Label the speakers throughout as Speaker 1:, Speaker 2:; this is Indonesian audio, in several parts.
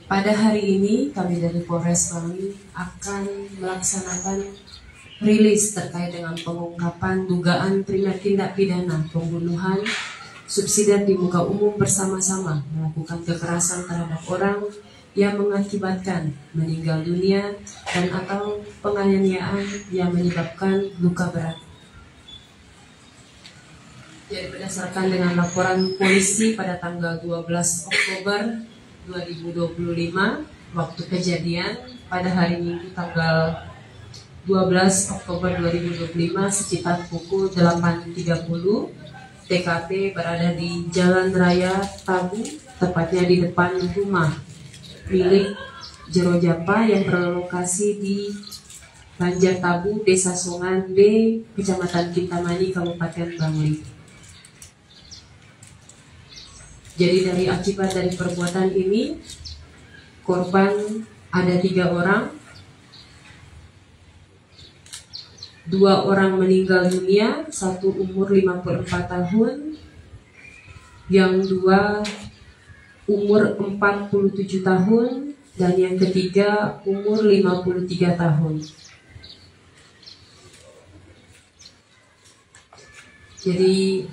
Speaker 1: Pada hari ini kami dari Polres Bangli akan melaksanakan rilis terkait dengan pengungkapan dugaan tindak pidana pembunuhan subsidiar di muka umum bersama-sama melakukan kekerasan terhadap orang yang mengakibatkan meninggal dunia dan atau penganiayaan yang menyebabkan luka berat. Jadi berdasarkan dengan laporan polisi pada tanggal 12 Oktober 2025, waktu kejadian pada hari Minggu tanggal 12 Oktober 2025 sekitar pukul 8.30, TKP berada di Jalan Raya Tabu, tepatnya di depan rumah milik Jero Japa yang berlokasi di Banjar Tabu, Desa Songan D, Kecamatan Kintamani, Kabupaten Bangli. Jadi dari akibat dari perbuatan ini, korban ada 3 orang, 2 orang meninggal dunia, 1 umur 54 tahun, yang 2 umur 47 tahun, dan yang ketiga umur 53 tahun. Jadi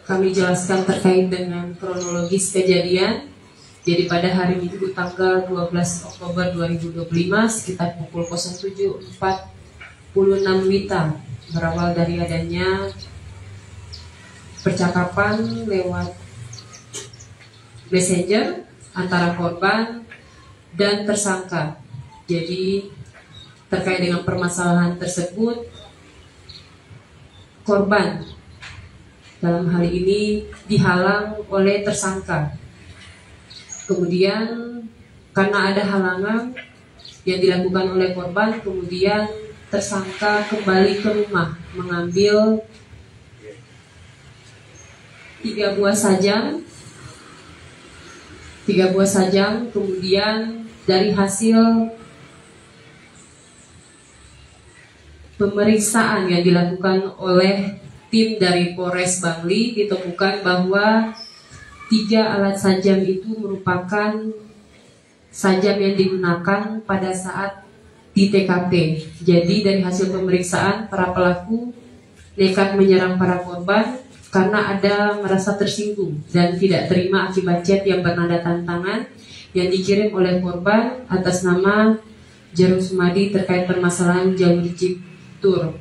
Speaker 1: kami jelaskan terkait dengan kronologis kejadian. Jadi pada hari Minggu tanggal 12 Oktober 2025 sekitar pukul 07.46 WITA berawal dari adanya percakapan lewat messenger antara korban dan tersangka. Jadi terkait dengan permasalahan tersebut, korban dalam hal ini dihalang oleh tersangka. Kemudian karena ada halangan yang dilakukan oleh korban, kemudian tersangka kembali ke rumah mengambil 3 buah sajam, kemudian dari hasil pemeriksaan yang dilakukan oleh tim dari Polres Bangli ditemukan bahwa 3 alat sajam itu merupakan sajam yang digunakan pada saat di TKP. Jadi dari hasil pemeriksaan, para pelaku nekat menyerang para korban karena ada merasa tersinggung dan tidak terima akibat chat yang bernada tantangan yang dikirim oleh korban atas nama Jero Sumadi terkait permasalahan jalur Ciptur.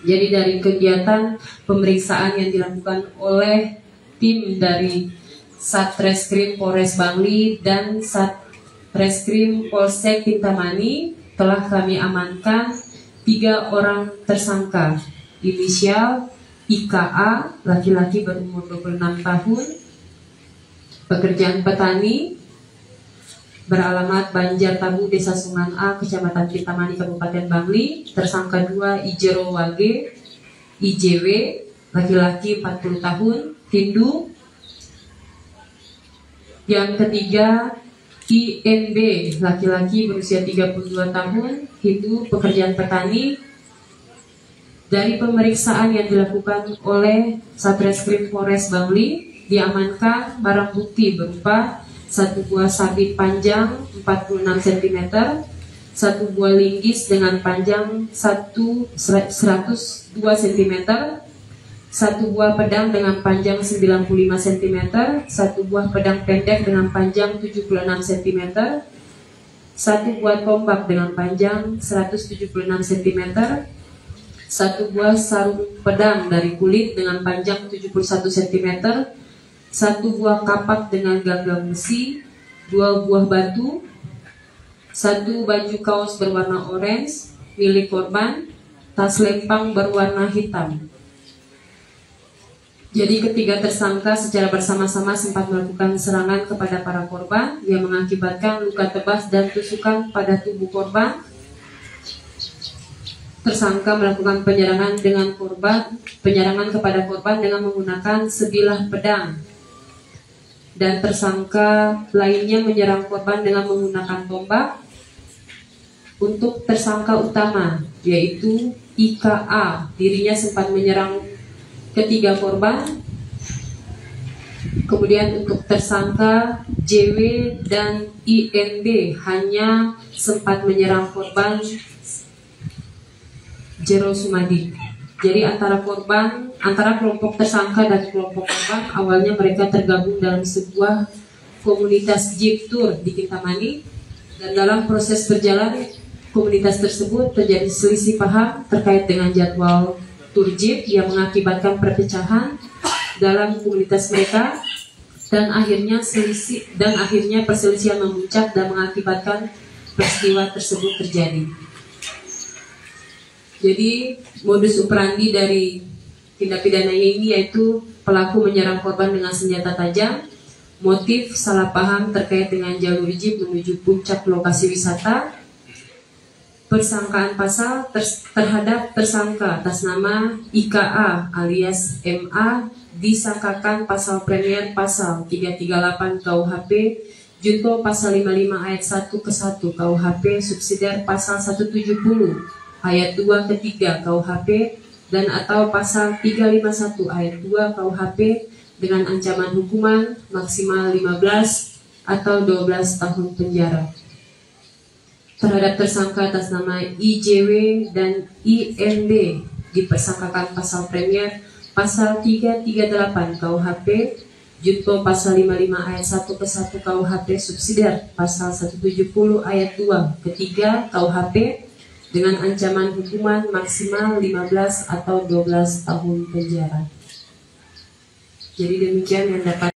Speaker 1: Jadi dari kegiatan pemeriksaan yang dilakukan oleh tim dari Satreskrim Polres Bangli dan Satreskrim Polsek Kintamani telah kami amankan 3 orang tersangka. Inisial IKA, laki-laki berumur 26 tahun, pekerjaan petani, beralamat Banjar Tabu, Desa Sungan A, Kecamatan Kintamani, Kabupaten Bangli. Tersangka 2 Ijero Wage, IJW, laki-laki 40 tahun, Hindu. Yang ketiga INB, laki-laki berusia 32 tahun, Hindu, pekerjaan petani. Dari pemeriksaan yang dilakukan oleh Satreskrim Polres Bangli, diamankan barang bukti berupa 1 buah sabit panjang 46 cm, 1 buah linggis dengan panjang 102 cm, 1 buah pedang dengan panjang 95 cm, 1 buah pedang pendek dengan panjang 76 cm, 1 buah tombak dengan panjang 176 cm, 1 buah sarung pedang dari kulit dengan panjang 71 cm, 1 buah kapak dengan gagang besi, 2 buah batu, 1 baju kaos berwarna orange milik korban, tas lempang berwarna hitam. Jadi ketiga tersangka secara bersama-sama sempat melakukan serangan kepada para korban yang mengakibatkan luka tebas dan tusukan pada tubuh korban. Tersangka melakukan penyerangan kepada korban dengan menggunakan sebilah pedang. Dan tersangka lainnya menyerang korban dengan menggunakan tombak. Untuk tersangka utama, yaitu IKA, dirinya sempat menyerang ketiga korban Kemudian untuk tersangka JW dan IND hanya sempat menyerang korban Jero Sumadi. Jadi antara kelompok tersangka dan kelompok korban awalnya mereka tergabung dalam sebuah komunitas jeep tour di Kintamani, dan dalam proses berjalan komunitas tersebut terjadi selisih paham terkait dengan jadwal tur jeep yang mengakibatkan perpecahan dalam komunitas mereka, dan akhirnya perselisihan memuncak dan mengakibatkan peristiwa tersebut terjadi. Jadi modus operandi dari tindak pidana ini yaitu pelaku menyerang korban dengan senjata tajam, motif salah paham terkait dengan jalur jeep menuju puncak lokasi wisata, persangkaan pasal terhadap tersangka atas nama IKA alias MA disangkakan pasal premier pasal 338 KUHP junto pasal 55 ayat 1 ke 1 KUHP subsidiar pasal 170 ayat 2 ke 3 KUHP dan atau pasal 351 ayat 2 KUHP dengan ancaman hukuman maksimal 15 atau 12 tahun penjara. Terhadap tersangka atas nama IJW dan IND dipersangkakan pasal premier pasal 338 KUHP junto pasal 55 ayat 1 ke 1 KUHP subsidiar pasal 170 ayat 2 ke 3 KUHP dengan ancaman hukuman maksimal 15 atau 12 tahun penjara. Jadi demikian yang dapat